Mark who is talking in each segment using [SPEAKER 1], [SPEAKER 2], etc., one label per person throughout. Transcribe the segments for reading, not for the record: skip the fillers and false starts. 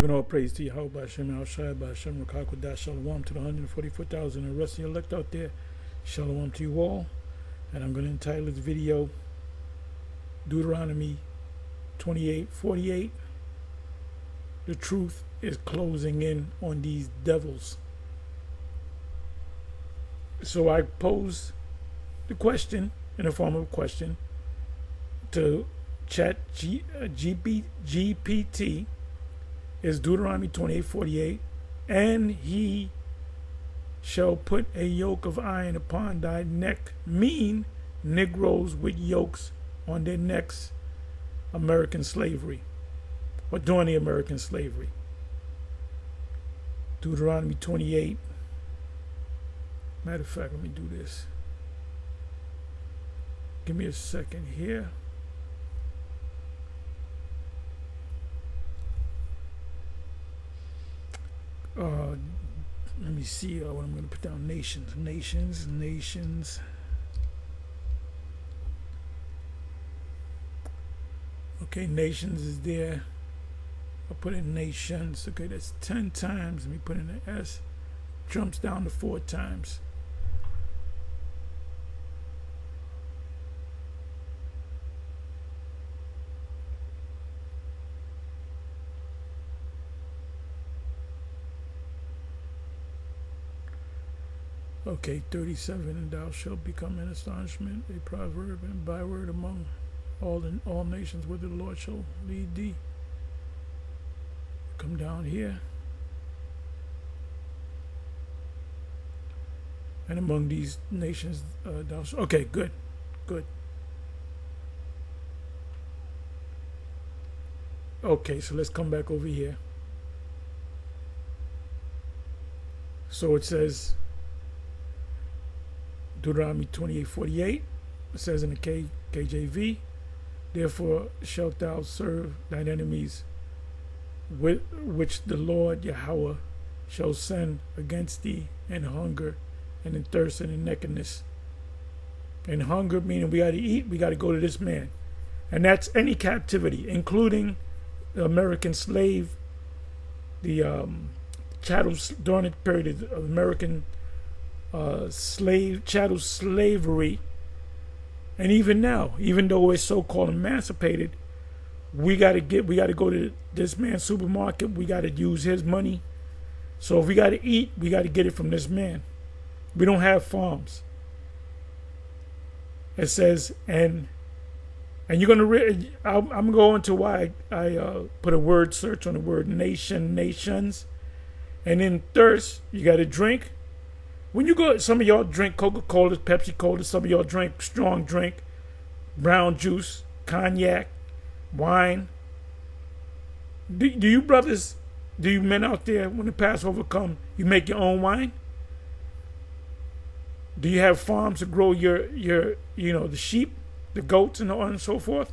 [SPEAKER 1] Giving all praise to Yahweh, Hashem, Al Shai, Hashem, Rakakodah, Shalom to the 144,000 and the rest of you elect out there. Shalom to you all. And I'm going to entitle this video Deuteronomy 28:48. The truth is closing in on these devils. So I pose the question in the form of a question to GPT. Is Deuteronomy 28:48, and he shall put a yoke of iron upon thy neck, mean Negroes with yokes on their necks, American slavery, or during the American slavery. Deuteronomy 28. Matter of fact, let me do this. Give me a second here. Let me see what I'm going to put down. Nations. Okay, nations is there. I'll put in nations. Okay, that's 10 times. Let me put in the S. Jumps down to 4 times. Okay, 37, and thou shalt become an astonishment, a proverb and byword among all nations, whither the Lord shall lead thee. Come down here. And among these nations, thou shalt... Okay, good. Okay, so let's come back over here. So it says... Deuteronomy 28:48, it says in the KJV, therefore shalt thou serve thine enemies, which the Lord Yahweh shall send against thee, in hunger and in thirst and in nakedness. In hunger meaning we got to eat, we got to go to this man. And that's any captivity, including the American slave, the chattel during the period of American chattel slavery, and even now, even though we're so-called emancipated, we got to go to this man's supermarket. We got to use his money. So if we got to eat, we got to get it from this man. We don't have farms. It says, and you're gonna. I'm going to why I put a word search on the word nations, and in thirst you got to drink. When you go, some of y'all drink Coca-Cola, Pepsi-Cola, some of y'all drink strong drink, brown juice, cognac, wine. Do you brothers, do you men out there, when the Passover come, you make your own wine? Do you have farms to grow your the sheep, the goats, and so on and so forth?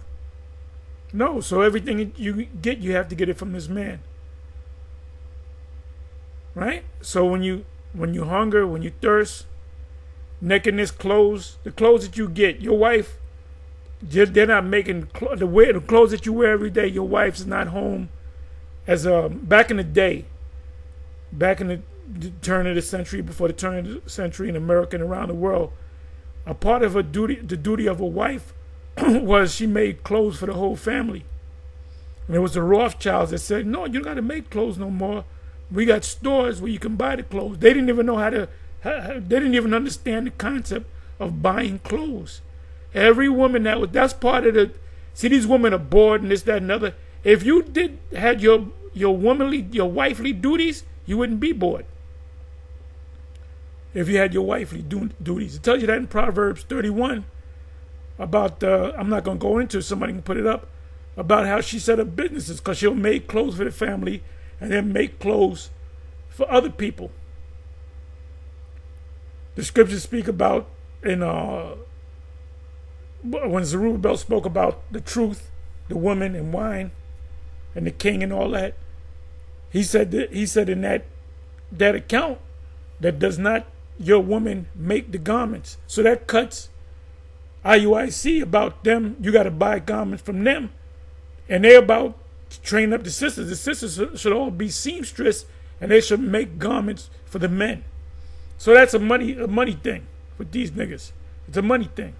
[SPEAKER 1] No, so everything you get, you have to get it from this man. Right? So when you hunger, when you thirst, nakedness, clothes, the clothes that you get, your wife, they're not making the clothes that you wear every day. Your wife's not home. As back in the day, back in the turn of the century, before the turn of the century in America and around the world, a part of her duty, the duty of a wife, was she made clothes for the whole family. And it was the Rothschilds that said, no, you don't got to make clothes no more. We got stores where you can buy the clothes. They didn't even know they didn't even understand the concept of buying clothes. Every woman that's part of the, see, these women are bored and this, that, and other. If you had your wifely duties, you wouldn't be bored. If you had your wifely duties. It tells you that in Proverbs 31 about, I'm not going to go into it, somebody can put it up, about how she set up businesses because she'll make clothes for the family and then make clothes for other people. The scriptures speak about, when Zerubbabel spoke about the truth, the woman and wine, and the king and all that, he said in that account that does not your woman make the garments. So that cuts IUIC about them. You got to buy garments from them, and they're about train up the sisters. The sisters should all be seamstress, and they should make garments for the men. So that's a money thing with these niggas. It's a money thing.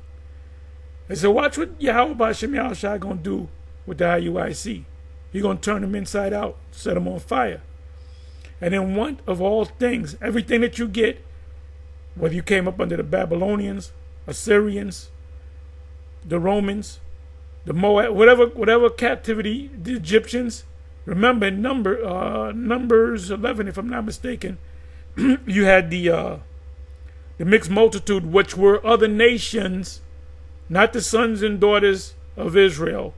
[SPEAKER 1] And so watch what Yahweh B'Shem Yahushua gonna do with the IUIC. He gonna turn them inside out, set them on fire. And then one of all things, everything that you get, whether you came up under the Babylonians, Assyrians, the Romans, the Moab, whatever captivity, the Egyptians. Remember in Numbers 11, if I'm not mistaken, you had the mixed multitude, which were other nations, not the sons and daughters of Israel.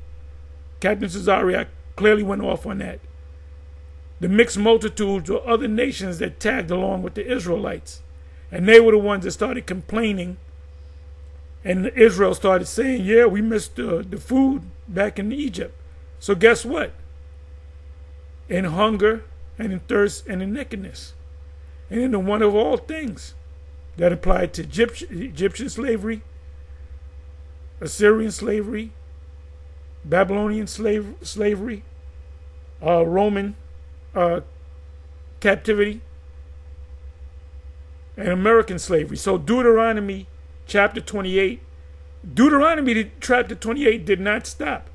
[SPEAKER 1] Captain Cesario clearly went off on that. The mixed multitudes were other nations that tagged along with the Israelites. And they were the ones that started complaining. And Israel started saying, yeah, we missed the food back in Egypt. So guess what? In hunger and in thirst and in nakedness. And in the one of all things that applied to Egyptian slavery, Assyrian slavery, Babylonian slavery, Roman captivity, and American slavery. So Deuteronomy chapter 28, Deuteronomy chapter 28 did not stop.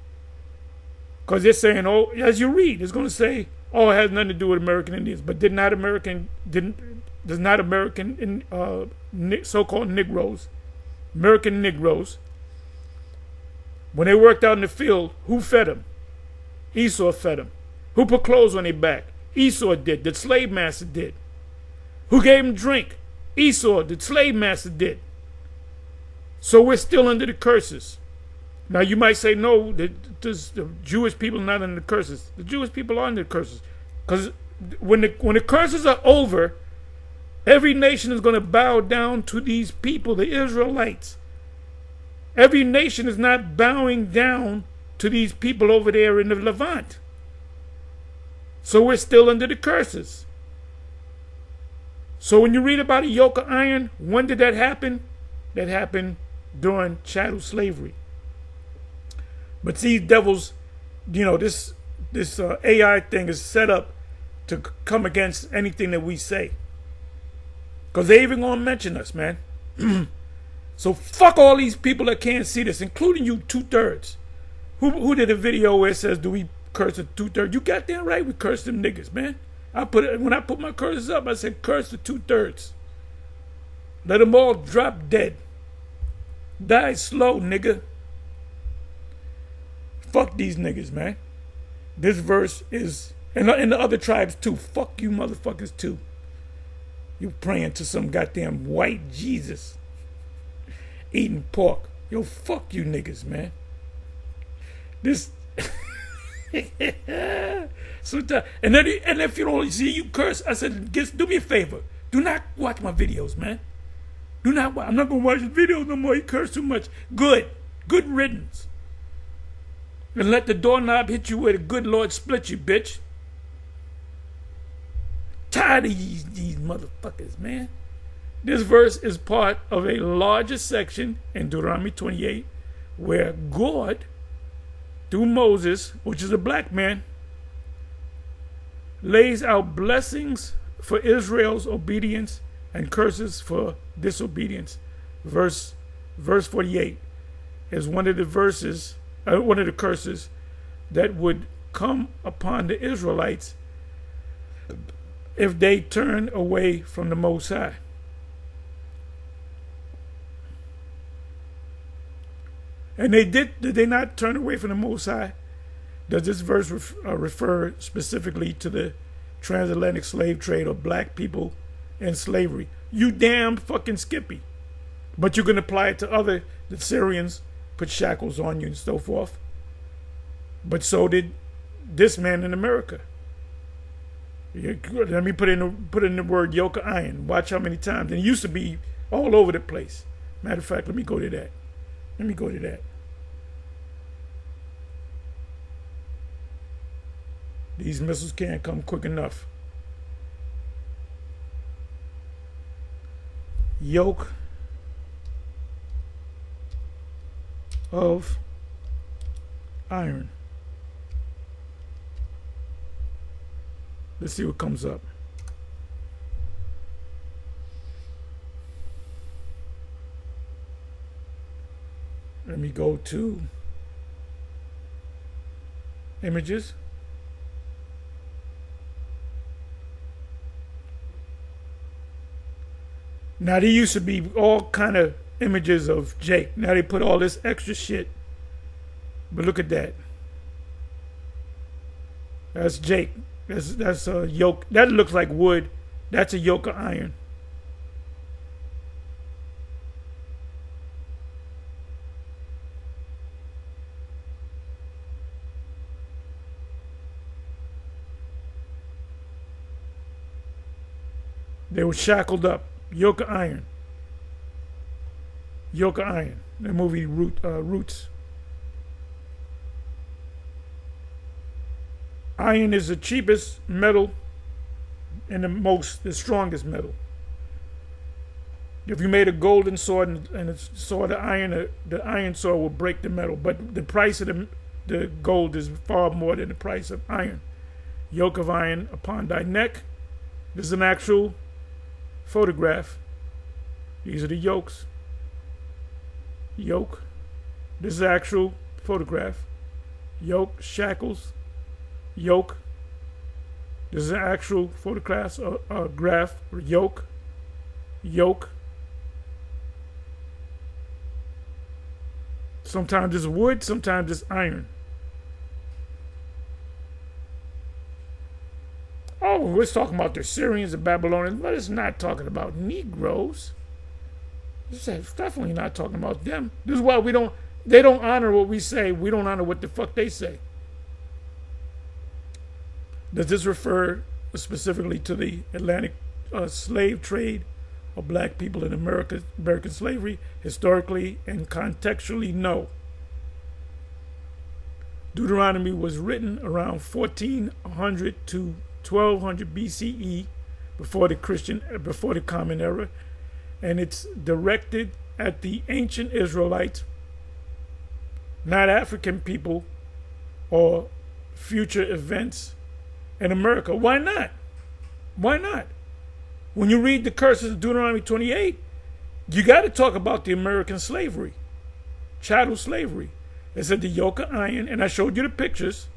[SPEAKER 1] Because they're saying, oh, as you read, it's going to say, oh, it has nothing to do with American Indians. But does not American so-called Negroes, American Negroes, when they worked out in the field, who fed them? Esau fed them. Who put clothes on their back? Esau did. The slave master did. Who gave them drink? Esau, the slave master, did. So we're still under the curses. Now you might say, no, the Jewish people are not under the curses. The Jewish people are under the curses. Because when the curses are over, every nation is going to bow down to these people, the Israelites. Every nation is not bowing down to these people over there in the Levant. So we're still under the curses. So when you read about a yoke of iron, when did that happen? That happened during chattel slavery. But these devils, this AI thing is set up to come against anything that we say. Because they even going to mention us, man. So fuck all these people that can't see this, including you 2/3. Who did a video where it says, do we curse the 2/3? You goddamn right we curse them niggas, man. When I put my curses up, I said curse the 2/3. Let them all drop dead. Die slow, nigga. Fuck these niggas, man. This verse is, and the other tribes too. Fuck you motherfuckers too. You praying to some goddamn white Jesus. Eating pork. Yo, fuck you niggas, man. This... and if you don't see you curse, I said, do me a favor. Do not watch my videos, man. Do not watch. I'm not going to watch the videos no more. You curse too much. Good riddance. And let the doorknob hit you where the good Lord split you, bitch. Tired of these motherfuckers, man. This verse is part of a larger section in Deuteronomy 28 where God, through Moses, which is a black man, lays out blessings for Israel's obedience and curses for disobedience. Verse 48 is one of the curses that would come upon the Israelites if they turn away from the Most High. And did they not turn away from the Most High? Does this verse refer specifically to the transatlantic slave trade or black people in slavery? You damn fucking Skippy. But you can apply it to the Syrians put shackles on you and so forth. But so did this man in America. Let me put in the word yoke of iron. Watch how many times. And it used to be all over the place. Matter of fact, let me go to that. These missiles can't come quick enough. Yoke of iron. Let's see what comes up. Let me go to images. Now, there used to be all kind of images of Jake. Now they put all this extra shit. But look at that. That's Jake. That's a yoke. That looks like wood. That's a yoke of iron. They were shackled up. Yoke of iron. Yoke of iron. The movie Roots. Iron is the cheapest metal and the strongest metal. If you made a golden sword and a sword of iron, the iron sword will break the metal. But the price of the gold is far more than the price of iron. Yoke of iron upon thy neck. This is an actual photograph. These are the yokes. Yoke. This is an actual photograph. Yoke, shackles, yoke. This is an actual photograph, graph, or yoke. Yoke. Sometimes it's wood, sometimes it's iron. Oh, we're talking about the Syrians and Babylonians, but it's not talking about Negroes. It's definitely not talking about them. This is why they don't honor what we say. We don't honor what the fuck they say. Does this refer specifically to the Atlantic slave trade of black people in American slavery? Historically and contextually, no. Deuteronomy was written around 1400 to 1200 BCE, before the Common Era, and it's directed at the ancient Israelites, not African people or future events in America. Why not? Why not? When you read the curses of Deuteronomy 28, you got to talk about the American slavery, chattel slavery. It said the yoke of iron, and I showed you the pictures.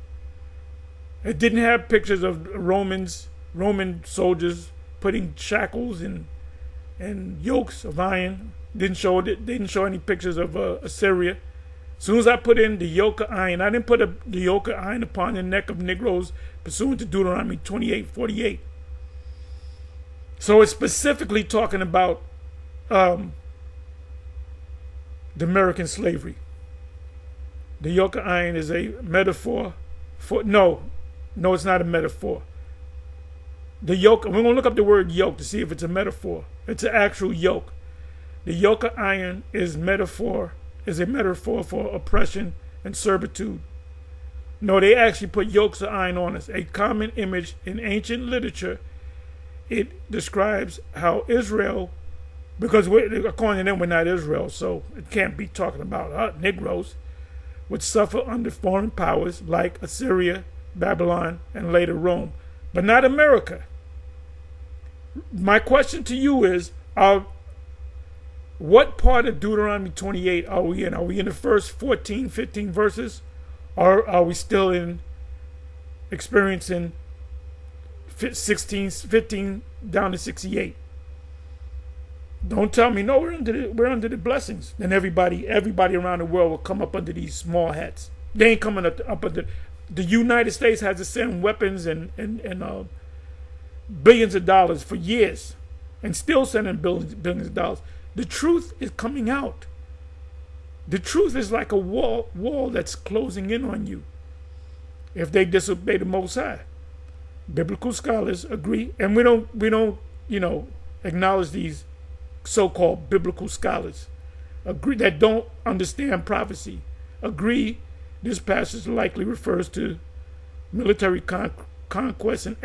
[SPEAKER 1] It didn't have pictures of Roman soldiers putting shackles and yokes of iron. Didn't show any pictures of Assyria. As soon as I put in the yoke of iron, I didn't put the yoke of iron upon the neck of Negroes pursuant to Deuteronomy 28:48. So it's specifically talking about the American slavery. The yoke of iron is a metaphor for no, it's not a metaphor. The yoke, we're going to look up the word yoke to see if it's a metaphor. It's an actual yoke. The yoke of iron is a metaphor for oppression and servitude. No, they actually put yokes of iron on us. A common image in ancient literature. It describes how Israel, because according to them, we're not Israel, so it can't be talking about Negroes, would suffer under foreign powers like Assyria, Babylon, and later Rome, but not America. My question to you is, what part of Deuteronomy 28 are we in? Are we in the first 14, 15 verses? Or are we still experiencing 15 down to 68? Don't tell me, no, we're under the blessings. Then everybody around the world will come up under these small hats. They ain't coming up under. The United States has to send weapons and billions of dollars for years, and still sending billions of dollars. The truth is coming out. The truth is like a wall that's closing in on you if they disobey the Most High. Biblical scholars agree, and we don't acknowledge these so-called biblical scholars agree that don't understand prophecy. Agree. This passage likely refers to military conquest and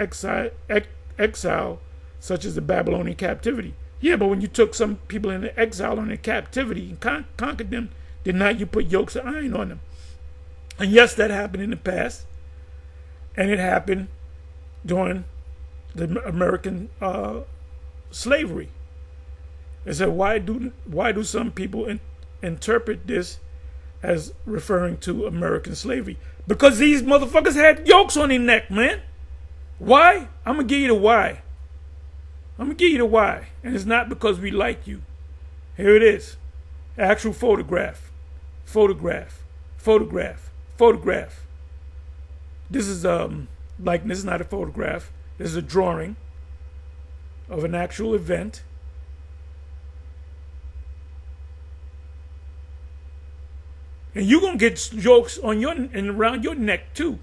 [SPEAKER 1] exile, such as the Babylonian captivity. Yeah, but when you took some people into exile or in captivity and conquered them, did not you put yokes of iron on them? And yes, that happened in the past, and it happened during the American slavery. They said, why do some people interpret this as referring to American slavery? Because these motherfuckers had yokes on their neck, man. Why? I'm gonna give you the why. I'm gonna give you the why, and it's not because we like you. Here it is, actual photograph, photograph, photograph, photograph. This is like this is not a photograph. This is a drawing of an actual event. And you're gonna get yokes on your and around your neck too.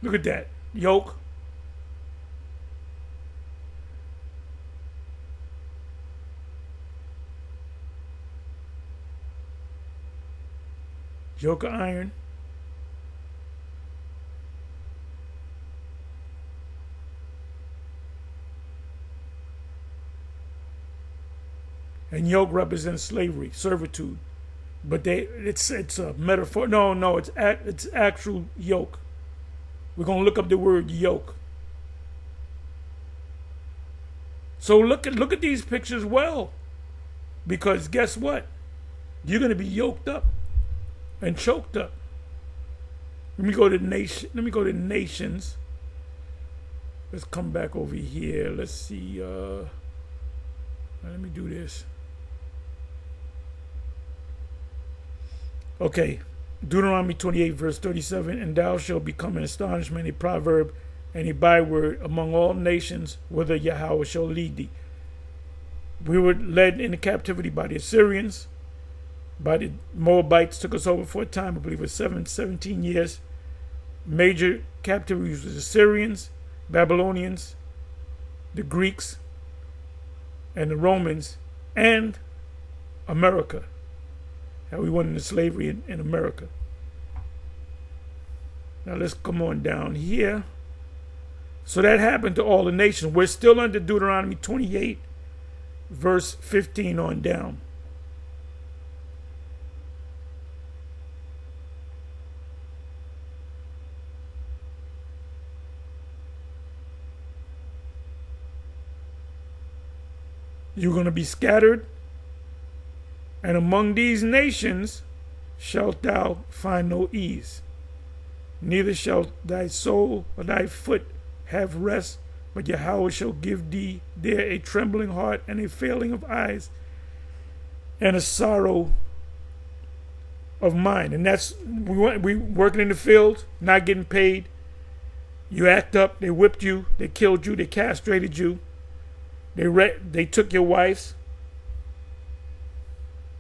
[SPEAKER 1] Look at that yoke. Yoke of iron. And yoke represents slavery, servitude, but it's a metaphor. No, it's actual yoke. We're gonna look up the word yoke. So look at these pictures well, because guess what? You're gonna be yoked up and choked up. Let me go to nations. Let's come back over here. Let's see. Let me do this. Okay, Deuteronomy 28, verse 37, and thou shalt become an astonishment, a proverb, and a byword among all nations, whither Yahweh shall lead thee. We were led into captivity by the Assyrians, by the Moabites, took us over for a time, I believe it was 17 years. Major captivities was the Assyrians, Babylonians, the Greeks, and the Romans, and America. How we went into slavery in America. Now let's come on down here. So that happened to all the nations. We're still under Deuteronomy 28, verse 15 on down. You're going to be scattered, and among these nations shalt thou find no ease. Neither shall thy soul or thy foot have rest, but Yahweh shall give thee there a trembling heart and a failing of eyes and a sorrow of mind. And that's, we working in the field, not getting paid. You act up, they whipped you, they killed you, they castrated you. They took your wives.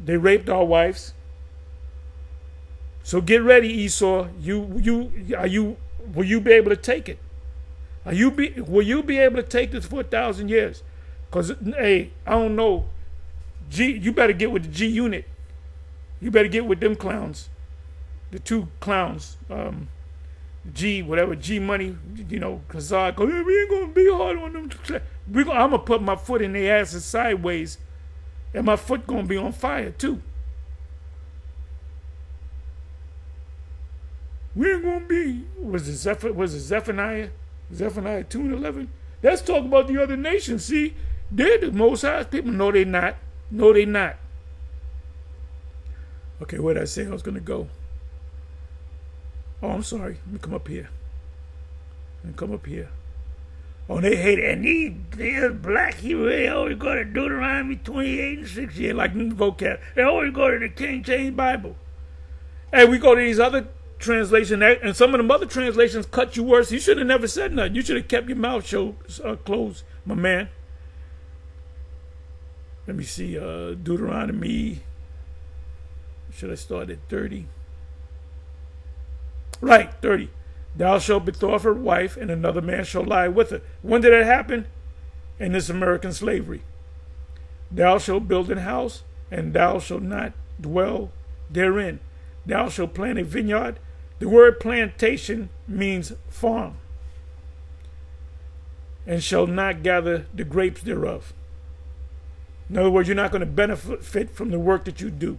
[SPEAKER 1] They raped our wives. So get ready, Esau. Will you be able to take it? Will you be able to take this for 1,000 years? Because hey, I don't know. You better get with the G unit. You better get with them clowns. The two clowns. G money, because we ain't gonna be hard on them. I'm gonna put my foot in their asses sideways, and my foot gonna be on fire too. We ain't gonna be. Was it Zephaniah 2:11? Let's talk about the other nations. See, they're the Most High people. No, they not. No, they not. Okay, where did I say I was gonna go? Oh, I'm sorry. Let me come up here. Oh, they hate it. And they're black Hebrew. They always go to Deuteronomy 28 and 6, like in the vocab. They always go to the King James Bible. And we go to these other translations, and some of them other translations cut you worse. You should have never said nothing. You should have kept your mouth closed, my man. Let me see. Deuteronomy. Should I start at 30? Right, 30. Thou shalt betroth her wife, and another man shall lie with her. When did that happen? In this American slavery. Thou shalt build an house, and thou shalt not dwell therein. Thou shalt plant a vineyard. The word plantation means farm. And shall not gather the grapes thereof. In other words, you're not going to benefit from the work that you do.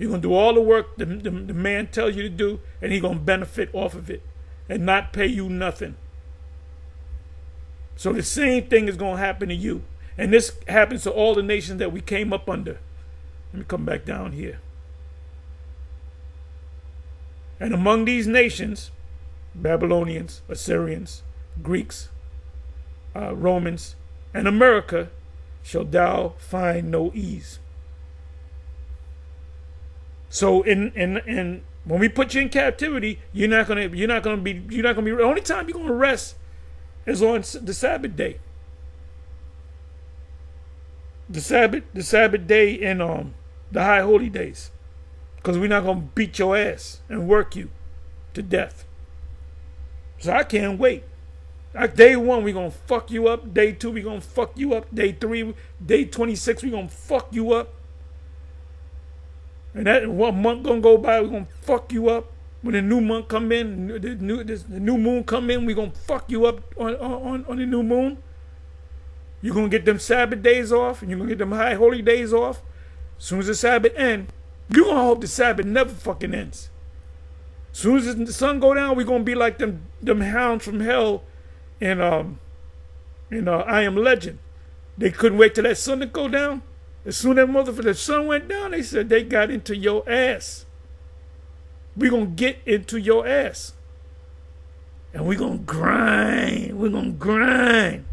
[SPEAKER 1] You're going to do all the work the man tells you to do, and he's going to benefit off of it and not pay you nothing. So the same thing is going to happen to you. And this happens to all the nations that we came up under. Let me come back down here. And among these nations, Babylonians, Assyrians, Greeks, Romans, and America, shall thou find no ease. So when we put you in captivity, you're not gonna be. The only time you're gonna rest is on the Sabbath day. The Sabbath day in the high holy days, because we're not gonna beat your ass and work you to death. So I can't wait. Day 1, we're going to fuck you up. Day 2, we're going to fuck you up. Day 3, day 26, we're going to fuck you up. And that 1 month going to go by, we're going to fuck you up. When the new month come in, the new moon come in, we're going to fuck you up on the new moon. You're going to get them Sabbath days off, and you're going to get them high holy days off. As soon as the Sabbath ends, you're going to hope the Sabbath never fucking ends. As soon as the sun go down, we're going to be like them hounds from hell in I Am Legend. They couldn't wait till that sun to go down. As soon as the sun went down, they said they got into your ass. We're going to get into your ass. And we're going to grind. We're going to grind.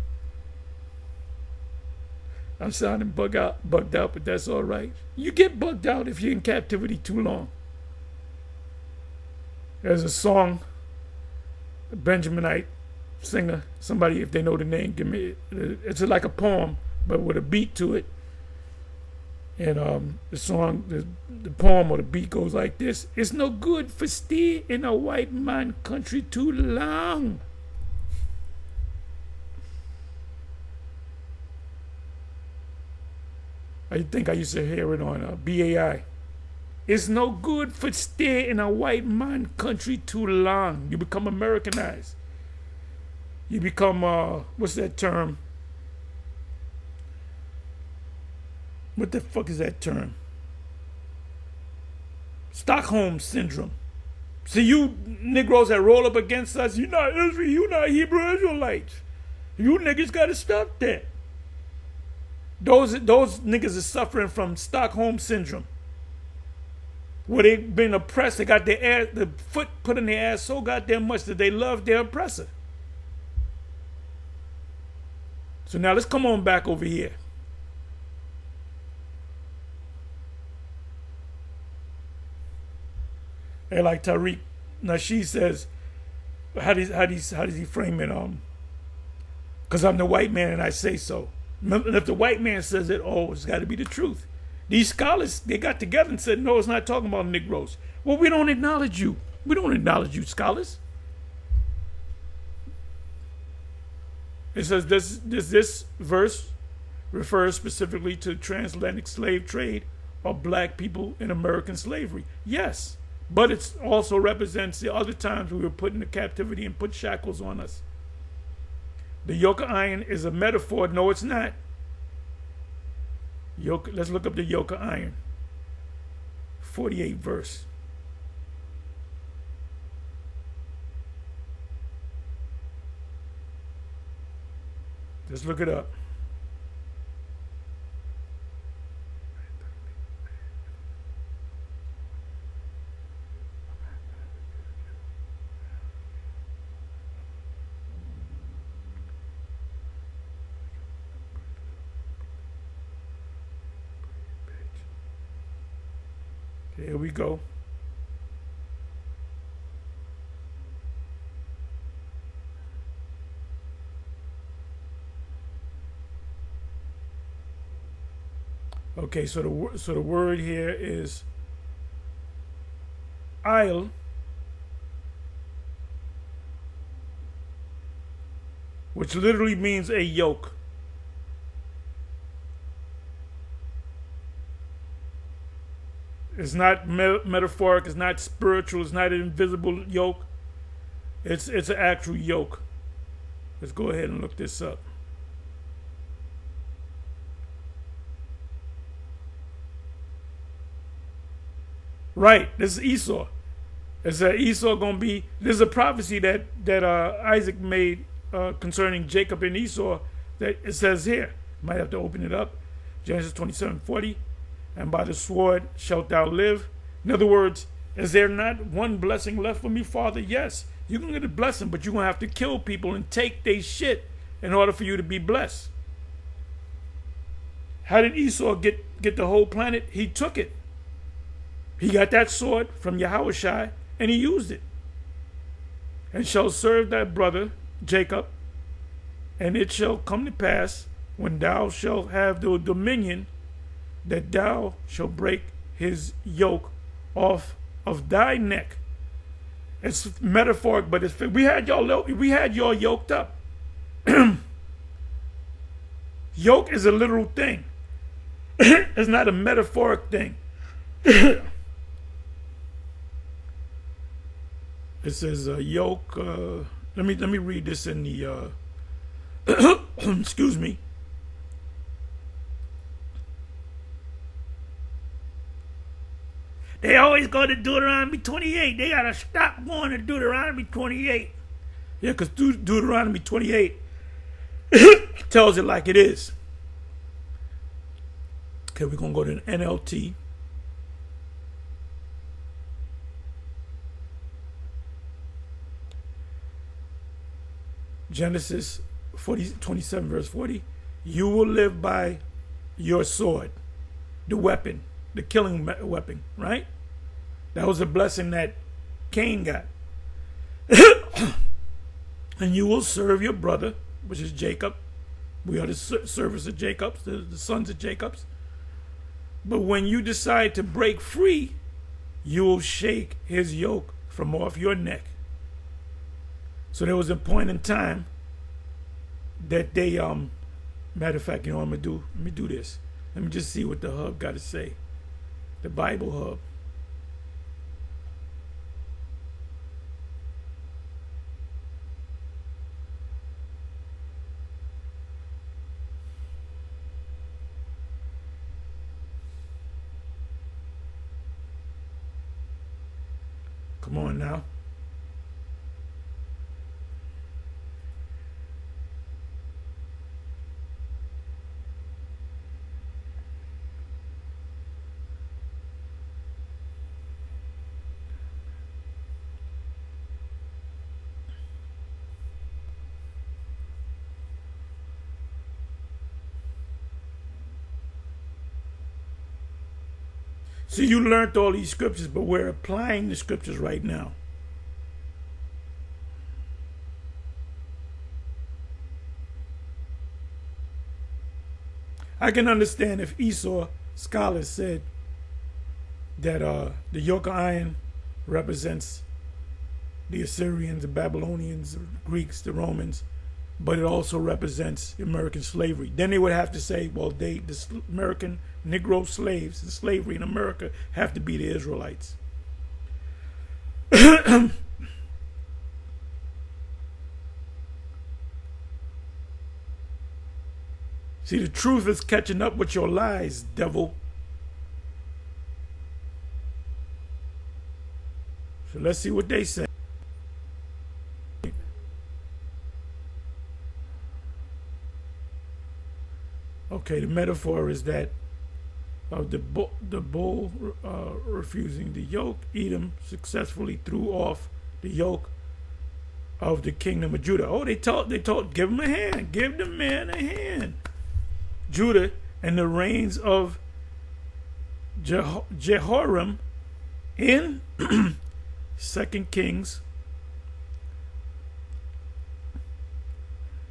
[SPEAKER 1] I'm sounding bugged out, but that's all right. You get bugged out if you're in captivity too long. There's a song, a Benjaminite singer, somebody, if they know the name, give me. It's like a poem, but with a beat to it. And the song, the poem or the beat goes like this: "It's no good for stay in a white man country too long." I think I used to hear it on BAI. It's no good for stay in a white man country too long. You become Americanized. You become, what's that term? What the fuck is that term? Stockholm Syndrome. See, you Negroes that roll up against us, you're not Israel, you're not Hebrew Israelites. You niggas gotta stop that. Those niggas are suffering from Stockholm Syndrome. Where they've been oppressed, they got the foot put in their ass so goddamn much that they love their oppressor. So now let's come on back over here. And like Tariq Nasheed says, how does he frame it? Because I'm the white man and I say so. And if the white man says it, it's got to be the truth. These scholars, they got together and said, no, it's not talking about Negroes. Well, we don't acknowledge you. We don't acknowledge you, scholars. It says this verse refers specifically to transatlantic slave trade or black people in American slavery. Yes, but it also represents the other times we were put into captivity and put shackles on us. The yoke of iron is a metaphor. No, it's not. Let's look up the yoke of iron. 48 verse. Let's look it up. Here we go. Okay, so the word here is isle, which literally means a yoke. It's not metaphoric, it's not spiritual, it's not an invisible yoke. It's an actual yoke. Let's go ahead and look this up. Right. This is Esau. It's Esau gonna be. There's a prophecy that Isaac made concerning Jacob and Esau. That it says here. Might have to open it up. Genesis 27:40. And by the sword shalt thou live. In other words, is there not one blessing left for me, Father? Yes. You're gonna get a blessing, but you're gonna have to kill people and take their shit in order for you to be blessed. How did Esau get the whole planet? He took it. He got that sword from Yahushua and he used it. And shall serve thy brother Jacob, and it shall come to pass when thou shalt have the dominion that thou shalt break his yoke off of thy neck. It's metaphoric, but we had y'all yoked up. Yoke is a literal thing. It's not a metaphoric thing. It says yoke. Let me read this in the. Excuse me. They always go to Deuteronomy 28. They gotta stop going to Deuteronomy 28. Yeah, because Deuteronomy 28 tells it like it is. Okay, we're gonna go to the NLT. Genesis 27 verse 40. You will live by your sword, the weapon, the killing weapon, right? That was a blessing that Cain got. And you will serve your brother, which is Jacob. We are the servants of Jacob, the sons of Jacob. But when you decide to break free, you will shake his yoke from off your neck. So there was a point in time that they, matter of fact, you know what I'm gonna do? Let me do this. Let me just see what the hub got to say. The Bible hub. Come on now. So you learned all these scriptures, but we're applying the scriptures right now. I can understand if Esau scholars said that the yoke of iron represents the Assyrians, the Babylonians, the Greeks, the Romans, but it also represents American slavery. Then they would have to say, well, the American Negro slaves, the slavery in America, have to be the Israelites. See, the truth is catching up with your lies, devil. So let's see what they say. Okay, the metaphor is that of the bull refusing the yoke, Edom successfully threw off the yoke of the kingdom of Judah. Oh, they told, give him a hand, give the man a hand. Judah and the reigns of Jehoram in 2 Kings.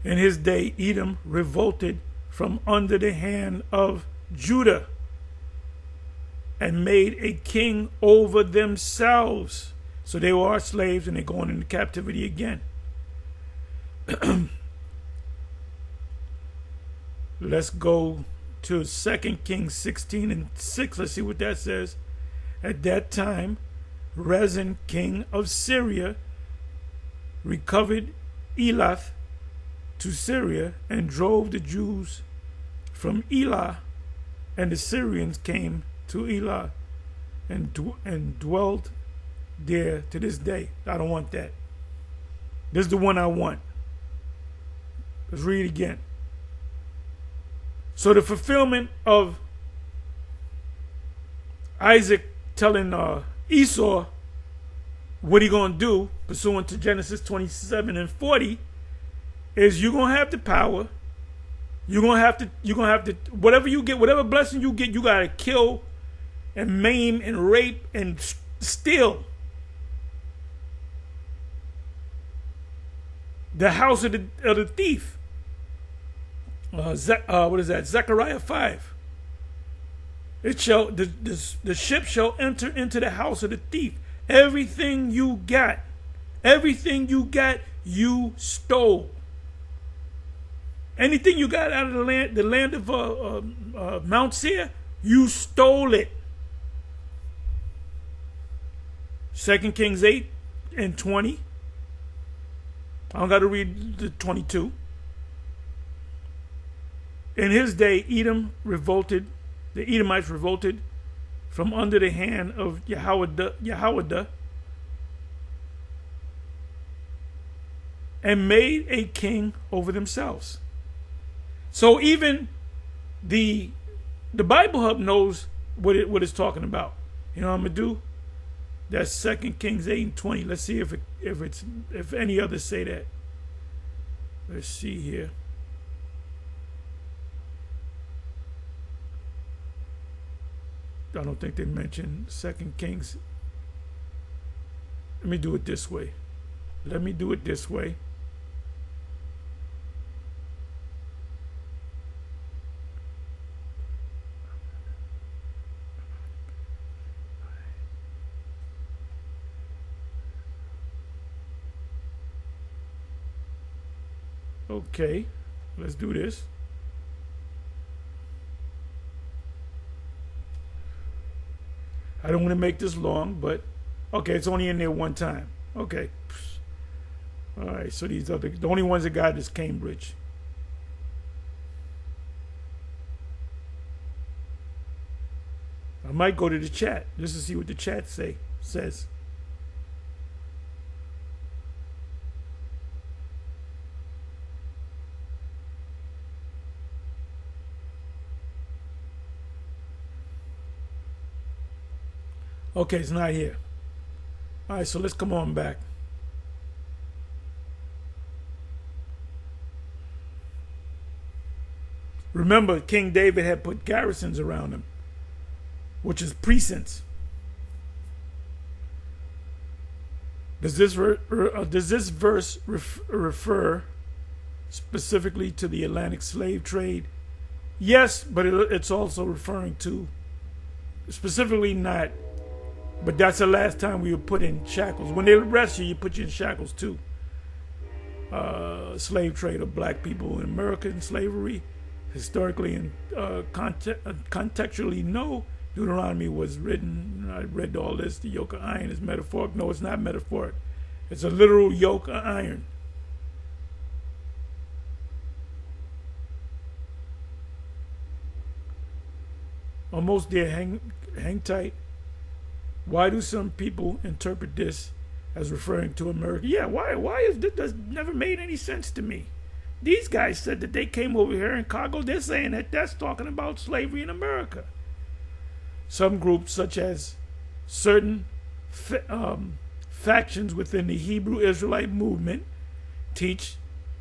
[SPEAKER 1] In his day, Edom revolted from under the hand of Judah and made a king over themselves. So they were slaves and they're going into captivity again. Let's go to 2 Kings 16:6. Let's see what that says. At that time, Rezin, king of Syria, recovered Elath to Syria and drove the Jews from Elah, and the Syrians came to Elah and dwelled there to this day. I don't want that. This is the one I want. Let's read it again. So the fulfillment of Isaac telling Esau what he gonna do, pursuant to Genesis 27 and 40, is you're gonna have the power. You're gonna have to whatever you get, whatever blessing you get, you gotta kill and maim and rape and steal the house of the thief. What is that? Zechariah 5. It shall the ship shall enter into the house of the thief. Everything you got, you stole. Anything you got out of the land of Mount Seir, you stole it. 2 Kings 8 and 20. I don't got to read the 22. In his day, the Edomites revolted from under the hand of Jehoiada and made a king over themselves. So even the Bible Hub knows what it's talking about. You know what I'm gonna do? That's 2 Kings 8 and 20. Let's see if any others say that. Let's see here. I don't think they mentioned 2 Kings. Let me do it this way. Okay, let's do this. I don't want to make this long, but okay, it's only in there one time. Okay. All right, so the only ones that got is Cambridge. I might go to the chat just to see what the chat says. Okay, it's not here. All right, so let's come on back. Remember, King David had put garrisons around him, which is precincts. Does this verse refer specifically to the Atlantic slave trade? Yes, but it's also referring to, specifically not, but that's the last time we were put in shackles. When they arrest you, you put you in shackles too. Slave trade of black people in American slavery, historically and contextually, no. Deuteronomy was written, I read all this, the yoke of iron is metaphoric. No, it's not metaphoric. It's a literal yoke of iron. Almost there, hang tight. Why do some people interpret this as referring to America? Yeah, why is this never made any sense to me? These guys said that they came over here in cargo. They're saying that that's talking about slavery in America. Some groups, such as certain factions within the Hebrew Israelite movement, teach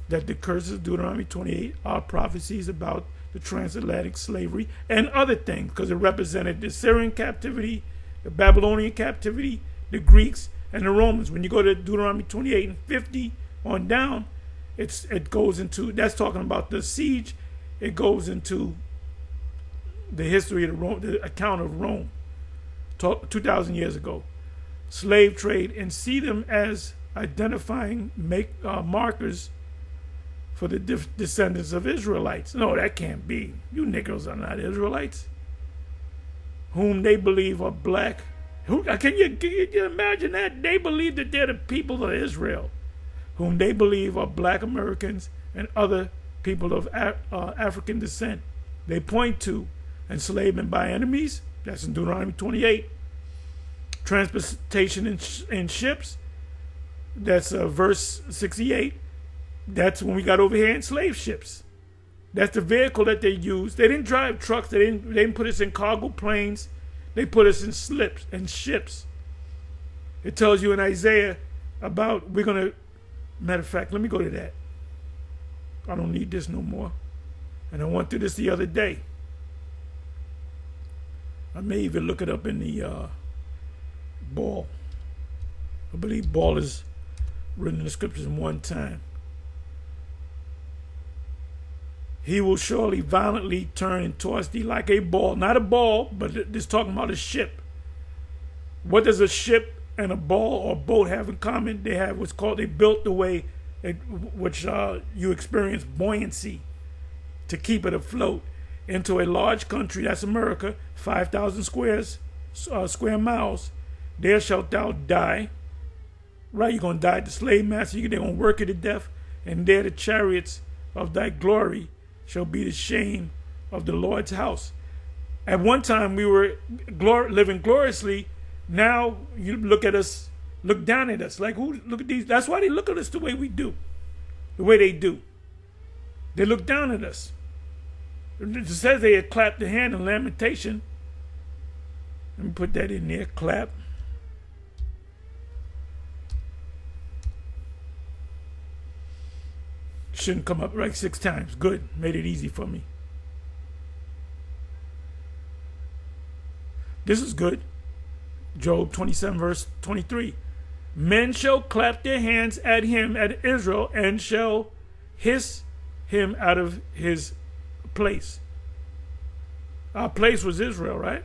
[SPEAKER 1] that the curses of Deuteronomy 28 are prophecies about the transatlantic slavery and other things, because it represented the Syrian captivity, the Babylonian captivity, the Greeks, and the Romans. When you go to Deuteronomy 28 and 50 on down, it goes into, that's talking about the siege. It goes into the history of the account of Rome 2,000 years ago. Slave trade, and see them as identifying markers for the descendants of Israelites. No, that can't be. You Negroes are not Israelites. Whom they believe are black. Can you imagine that? They believe that they're the people of Israel, whom they believe are black Americans and other people of African descent. They point to enslavement by enemies. That's in Deuteronomy 28. transportation in ships. That's verse 68. That's when we got over here in slave ships. That's the vehicle that they used. They didn't drive trucks. They didn't put us in cargo planes. They put us in slips and ships. It tells you in Isaiah about matter of fact, let me go to that. I don't need this no more. And I went through this the other day. I may even look it up in the Ball. I believe Ball is written in the scriptures in one time. He will surely violently turn and toss thee like a ball. Not a ball, but this talking about a ship. What does a ship and a ball or boat have in common? They have what's called, they built the way which you experience buoyancy to keep it afloat into a large country, that's America, 5,000 square miles. There shalt thou die. Right, you're going to die at the slave master. They're going to work you to death. And there the chariots of thy glory shall be the shame of the Lord's house. At one time we were living gloriously. Now you look at us, look down at us. Like, who? Look at these. That's why they look at us the way we do. The way they do. They look down at us. It says they had clapped their hand in lamentation. Let me put that in there. Clap. Shouldn't come up right 6 times. Good. Made it easy for me. This is good. Job 27 verse 23. Men shall clap their hands at him, at Israel, and shall hiss him out of his place. Our place was Israel, right?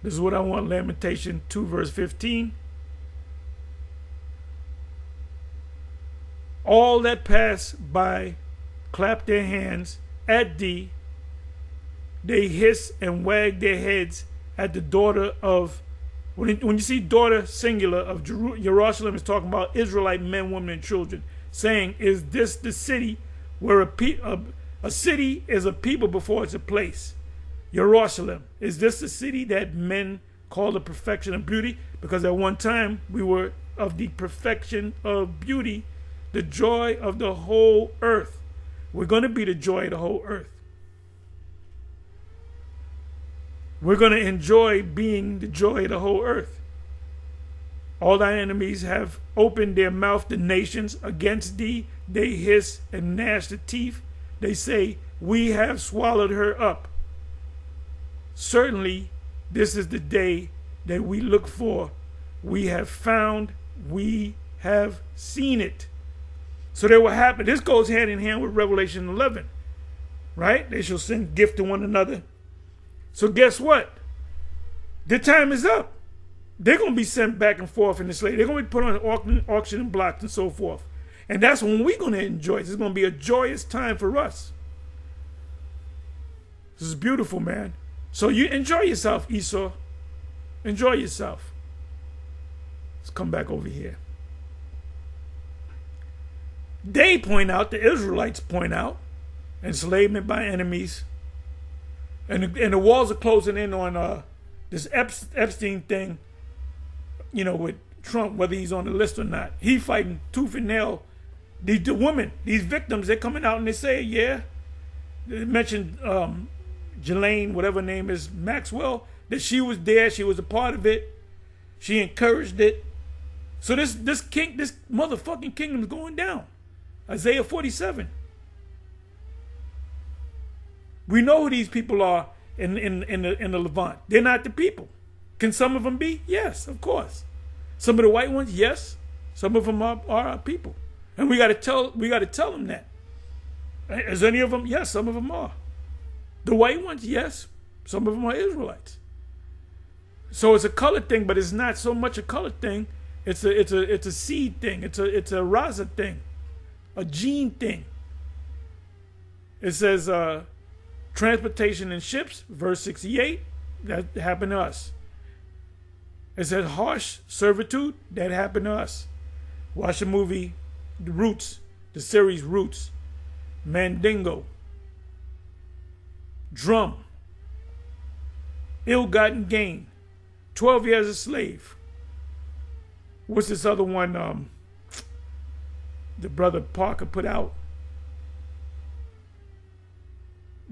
[SPEAKER 1] This is what I want. Lamentation 2 verse 15. All that pass by clap their hands at thee. They hiss and wag their heads at the daughter of, when you see daughter singular of Jerusalem, is talking about Israelite men, women, and children, saying, is this the city where a city is a people before it's a place? Jerusalem. Is this the city that men call the perfection of beauty? Because at one time we were of the perfection of beauty, the joy of the whole earth. We're going to be the joy of the whole earth. We're going to enjoy being the joy of the whole earth. All thy enemies have opened their mouth, the nations against thee. They hiss and gnash the teeth. They say, we have swallowed her up. Certainly, this is the day that we look for. We have found, we have seen it. So that will happen. This goes hand in hand with Revelation 11, right? They shall send gift to one another. So guess what? Their time is up. They're going to be sent back and forth in the slave. They're going to be put on auction and blocks and so forth. And that's when we're going to enjoy it. It's going to be a joyous time for us. This is beautiful, man. So you enjoy yourself, Esau. Enjoy yourself. Let's come back over here. They point out, the Israelites point out, enslavement by enemies. And the walls are closing in on this Epstein thing, you know, with Trump, whether he's on the list or not. He fighting tooth and nail. The women, these victims, they're coming out and they say, yeah. They mentioned Jelaine, whatever her name is, Maxwell, that she was there, she was a part of it. She encouraged it. So this motherfucking kingdom is going down. Isaiah 47. We know who these people are in the Levant. They're not the people. Can some of them be? Yes, of course. Some of the white ones, yes. Some of them are our people, and we got to tell them that. Is any of them? Yes, some of them are. The white ones, yes. Some of them are Israelites. So it's a color thing, but it's not so much a color thing. It's a seed thing. It's a rasa thing, a gene thing. It says. Transportation in ships, verse 68, that happened to us. It says harsh servitude, that happened to us. Watch the movie The Roots, the series Roots. Mandingo. Drum. Ill-Gotten Gain, 12 Years a Slave. What's this other one the brother Parker put out?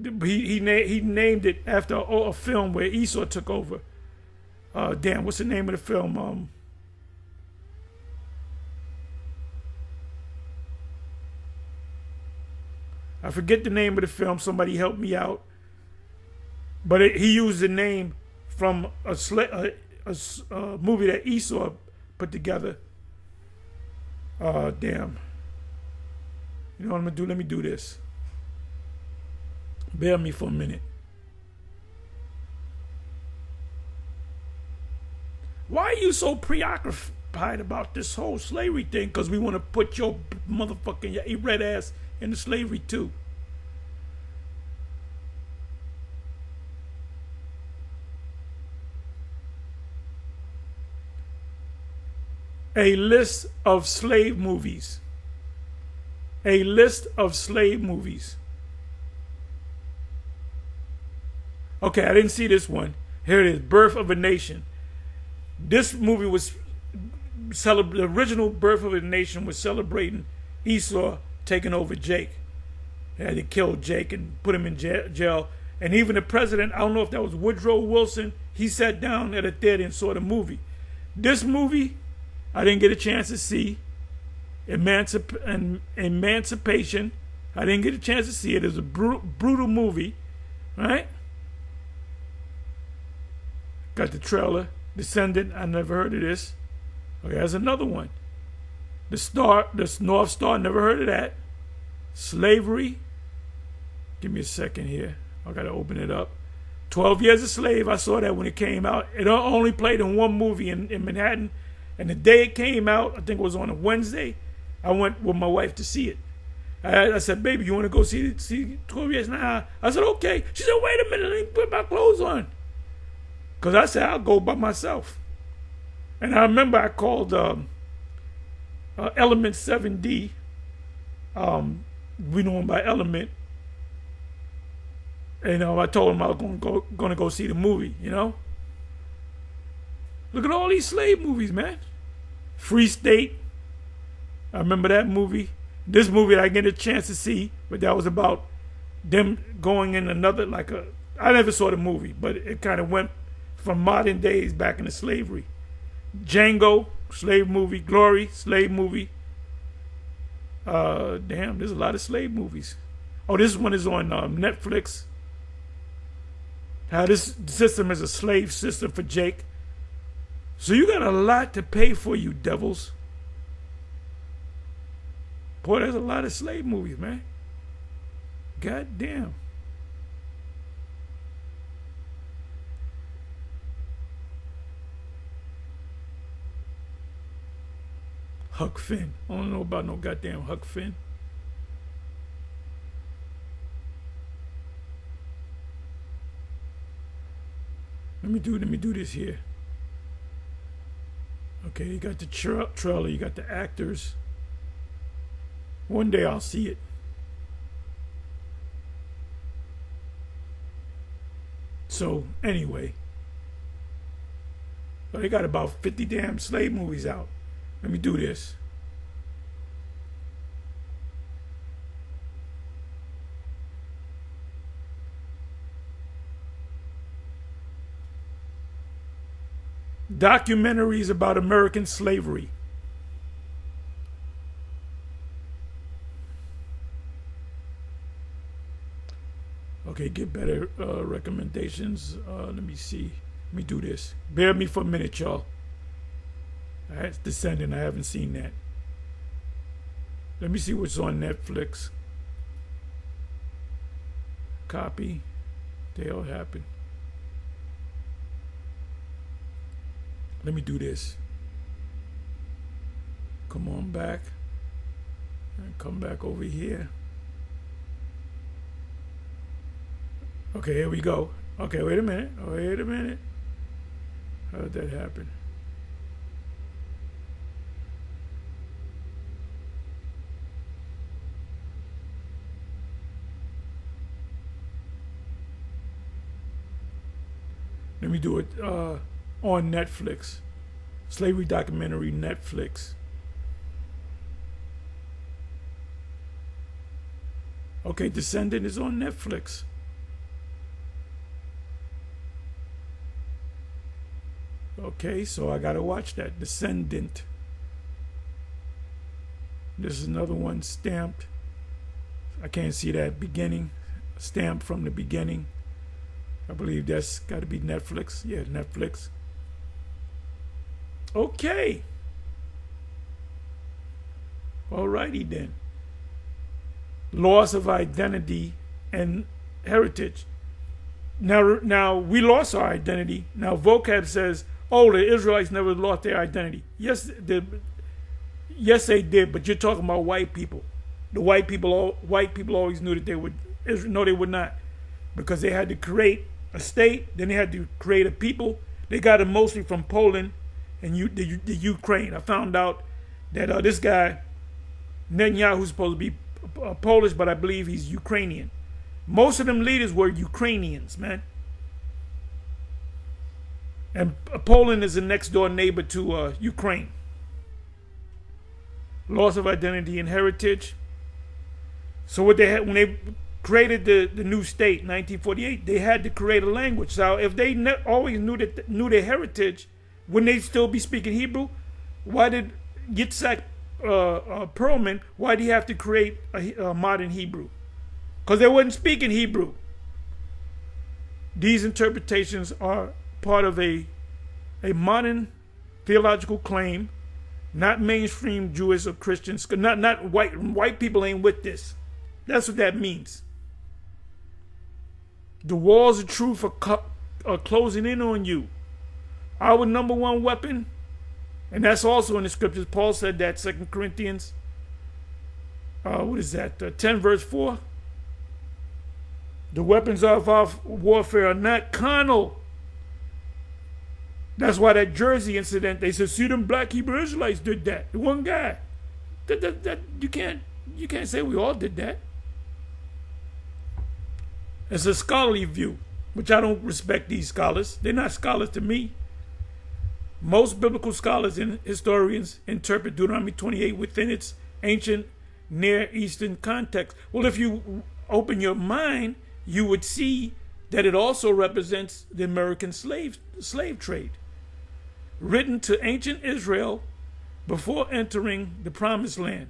[SPEAKER 1] He named it after a film where Esau took over. Damn, what's the name of the film? I forget the name of the film. Somebody help me out. But he used the name from a movie that Esau put together. Damn. You know what I'm gonna do? Let me do this. Bear me for a minute. Why are you so preoccupied about this whole slavery thing? Because we want to put your motherfucking red ass into slavery too. A list of slave movies. A list of slave movies. Okay, I didn't see this one. Here it is, Birth of a Nation. This movie was the original Birth of a Nation was celebrating Esau taking over Jake. They had to kill Jake and put him in jail. And even the president, I don't know if that was Woodrow Wilson, he sat down at a theater and saw the movie. This movie, I didn't get a chance to see. Emancipation, I didn't get a chance to see it. It's a brutal movie, right? Got the trailer. Descendant, I never heard of this. Okay, there's another one. The North Star, never heard of that. Slavery. Give me a second here. I gotta open it up. 12 Years a Slave, I saw that when it came out. It only played in one movie in Manhattan. And the day it came out, I think it was on a Wednesday, I went with my wife to see it. I said, baby, you want to go see 12 Years? Nah. I said, okay. She said, wait a minute, let me put my clothes on. Because I said, I'll go by myself. And I remember I called Element 7D. We know him by Element. And I told him I was going to go see the movie, you know. Look at all these slave movies, man. Free State. I remember that movie. This movie I get a chance to see, but that was about them going in another, I never saw the movie, but it kind of went from modern days back into slavery. Django, slave movie. Glory, slave movie. Damn, there's a lot of slave movies. Oh, this one is on Netflix. How this system is a slave system for Jake. So you got a lot to pay for, you devils. Boy, there's a lot of slave movies, man. God damn. Huck Finn. I don't know about no goddamn Huck Finn. Let me do this here. Okay, you got the trailer, you got the actors. One day I'll see it. So, anyway. They got about 50 damn slave movies out. Let me do this. Documentaries about American slavery. Okay, get better recommendations. Let me see. Let me do this. Bear me for a minute, y'all. That's Descendant. I haven't seen that. Let me see what's on Netflix. Copy. The hell happened? Let me do this. Come on back. And come back over here. Okay, here we go. Okay, wait a minute. Wait a minute. How did that happen? Let me do it on Netflix. Slavery documentary, Netflix. Okay, Descendant is on Netflix. Okay, so I gotta watch that. Descendant. This is another one stamped. I can't see that beginning. Stamped from the beginning. I believe that's got to be Netflix. Yeah, Netflix. Okay. Alrighty then. Loss of identity and heritage. Now we lost our identity. Now vocab says, "Oh, the Israelites never lost their identity." Yes, they did. But you're talking about white people. The white people always knew that they would. No, they would not, because they had to create a state. Then they had to create a people. They got it mostly from Poland and the Ukraine. I found out that this guy Netanyahu is supposed to be Polish, but I believe he's Ukrainian. Most of them leaders were Ukrainians, man. And Poland is the next door neighbor to Ukraine. Loss of identity and heritage. So what they had when they created the new state, 1948, they had to create a language. So if they always knew their heritage, wouldn't they still be speaking Hebrew? Why did Yitzhak Perlman? Why did he have to create a modern Hebrew? Because they wasn't speaking Hebrew. These interpretations are part of a modern theological claim, not mainstream Jewish or Christians. Not white people ain't with this. That's what that means. The walls of truth are closing in on you. Our number one weapon, and that's also in the scriptures. Paul said that, 2 Corinthians, 10 verse 4. The weapons of our warfare are not carnal. That's why that Jersey incident, they said, see them black Hebrew Israelites did that. The one guy. That you can't say we all did that. It's a scholarly view, which I don't respect these scholars. They're not scholars to me. Most biblical scholars and historians interpret Deuteronomy 28 within its ancient Near Eastern context. Well, if you open your mind, you would see that it also represents the American slave trade, written to ancient Israel before entering the Promised Land.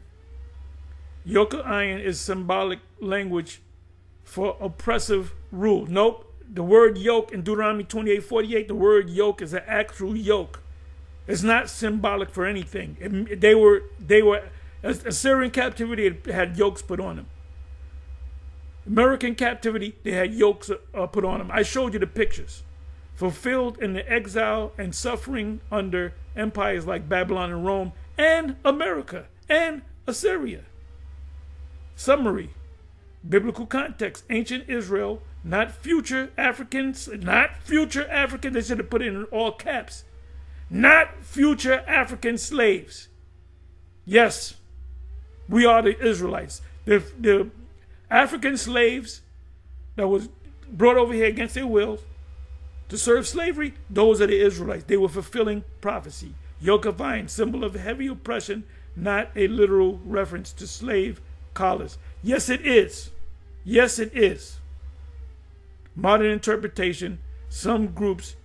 [SPEAKER 1] Yoke of iron is symbolic language for oppressive rule. Nope. The word yoke in Deuteronomy 28:48, the word yoke is an actual yoke. It's not symbolic for anything. Assyrian captivity had yokes put on them. American captivity, they had yokes put on them. I showed you the pictures. Fulfilled in the exile and suffering under empires like Babylon and Rome and America and Assyria. Summary. Biblical context. Ancient Israel, not future Africans. They should have put it in all caps. Not future African slaves. Yes, we are the Israelites. The African slaves that was brought over here against their will to serve slavery, those are the Israelites. They were fulfilling prophecy. Yoke of iron, symbol of heavy oppression, not a literal reference to slave collars. Yes, it is. Yes, it is. Modern interpretation, some groups,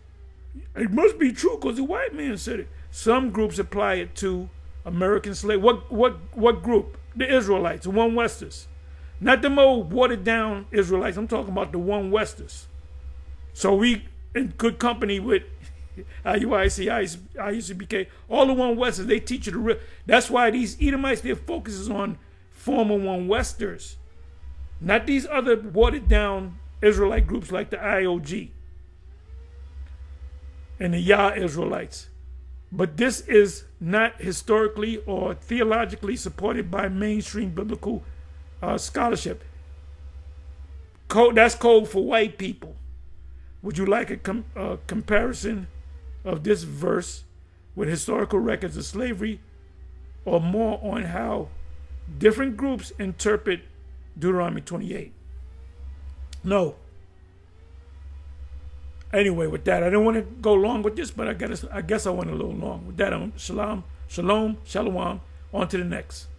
[SPEAKER 1] it must be true because the white man said it. Some groups apply it to American slaves. What group? The Israelites, the one Westers. Not the more watered down Israelites. I'm talking about the one Westers. So we in good company with IUIC, IUCBK, all the one Westers. They teach you the real. That's why these Edomites, their focus is on former one Westers, not these other watered down Israelite groups like the IOG and the Yah Israelites. But this is not historically or theologically supported by mainstream biblical scholarship. That's code for white people. Would you like a comparison of this verse with historical records of slavery, or more on how different groups interpret Deuteronomy 28? No. Anyway, with that, I don't want to go long with this, but I guess I went a little long. With that, shalom, shalom, shalom. On to the next.